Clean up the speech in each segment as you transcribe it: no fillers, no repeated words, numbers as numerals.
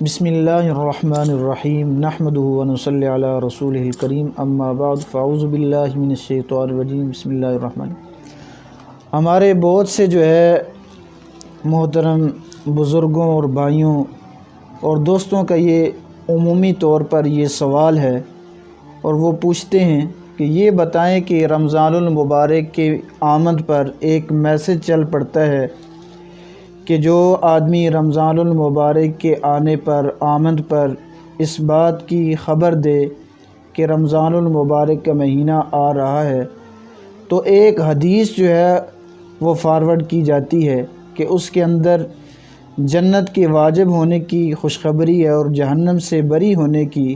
بسم اللہ الرحمن الرحیم نحمدہ ونصلی علی رسولہ الکریم اما بعد فاعوذ باللہ من الشیطان الرجیم بسم اللہ الرحمن الرحیم۔ ہمارے بہت سے محترم بزرگوں اور بھائیوں اور دوستوں کا یہ عمومی طور پر یہ سوال ہے اور وہ پوچھتے ہیں کہ یہ بتائیں کہ رمضان المبارک کے آمد پر ایک میسج چل پڑتا ہے کہ جو آدمی رمضان المبارک کے آنے پر آمد پر اس بات کی خبر دے کہ رمضان المبارک کا مہینہ آ رہا ہے تو ایک حدیث جو ہے وہ فارورڈ کی جاتی ہے کہ اس کے اندر جنت کے واجب ہونے کی خوشخبری ہے اور جہنم سے بری ہونے کی۔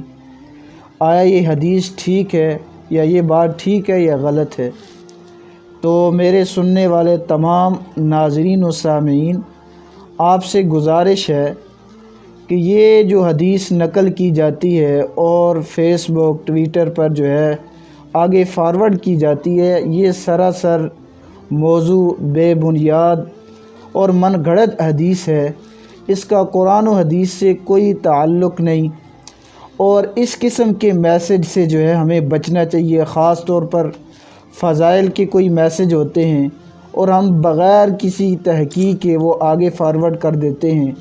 آیا یہ حدیث ٹھیک ہے یا یہ بات ٹھیک ہے یا غلط ہے؟ تو میرے سننے والے تمام ناظرین و سامعین، آپ سے گزارش ہے کہ یہ جو حدیث نقل کی جاتی ہے اور فیس بک ٹویٹر پر جو ہے آگے فارورڈ کی جاتی ہے، یہ سراسر موضوع بے بنیاد اور من گھڑت حدیث ہے۔ اس کا قرآن و حدیث سے کوئی تعلق نہیں اور اس قسم کے میسج سے جو ہے ہمیں بچنا چاہیے۔ خاص طور پر فضائل کے کوئی میسج ہوتے ہیں اور ہم بغیر کسی تحقیق کے وہ آگے فارورڈ کر دیتے ہیں،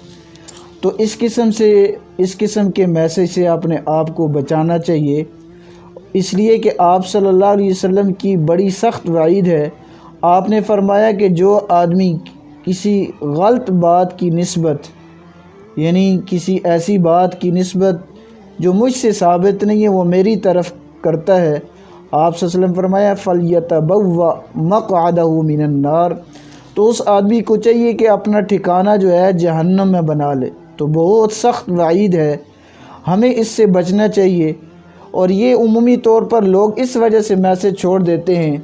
تو اس قسم کے میسج سے اپنے آپ کو بچانا چاہیے، اس لیے کہ آپ صلی اللہ علیہ وسلم کی بڑی سخت وعید ہے۔ آپ نے فرمایا کہ جو آدمی کسی غلط بات کی نسبت، یعنی کسی ایسی بات کی نسبت جو مجھ سے ثابت نہیں ہے، وہ میری طرف کرتا ہے، آپ صلی اللہ علیہ وسلم فرمایا فَلْيَتَبَوَّأْ مَقْعَدَهُ مِنَ النَّارِ، تو اس آدمی کو چاہیے کہ اپنا ٹھکانہ جو ہے جہنم میں بنا لے۔ تو بہت سخت وعید ہے، ہمیں اس سے بچنا چاہیے۔ اور یہ عمومی طور پر لوگ اس وجہ سے میسج چھوڑ دیتے ہیں،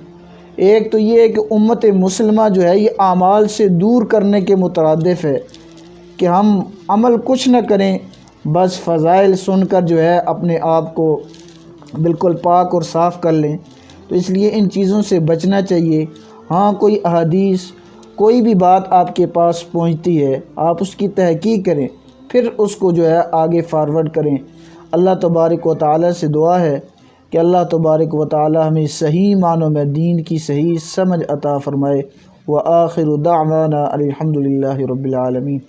ایک تو یہ ہے کہ امت مسلمہ جو ہے یہ اعمال سے دور کرنے کے مترادف ہے کہ ہم عمل کچھ نہ کریں، بس فضائل سن کر جو ہے اپنے آپ کو بالکل پاک اور صاف کر لیں، تو اس لیے ان چیزوں سے بچنا چاہیے۔ ہاں، کوئی احادیث، کوئی بھی بات آپ کے پاس پہنچتی ہے، آپ اس کی تحقیق کریں، پھر اس کو جو ہے آگے فارورڈ کریں۔ اللہ تبارک و تعالی سے دعا ہے کہ اللہ تبارک و تعالی ہمیں صحیح معنوں میں دین کی صحیح سمجھ عطا فرمائے۔ وآخر دعوانا الحمدللہ رب العالمین۔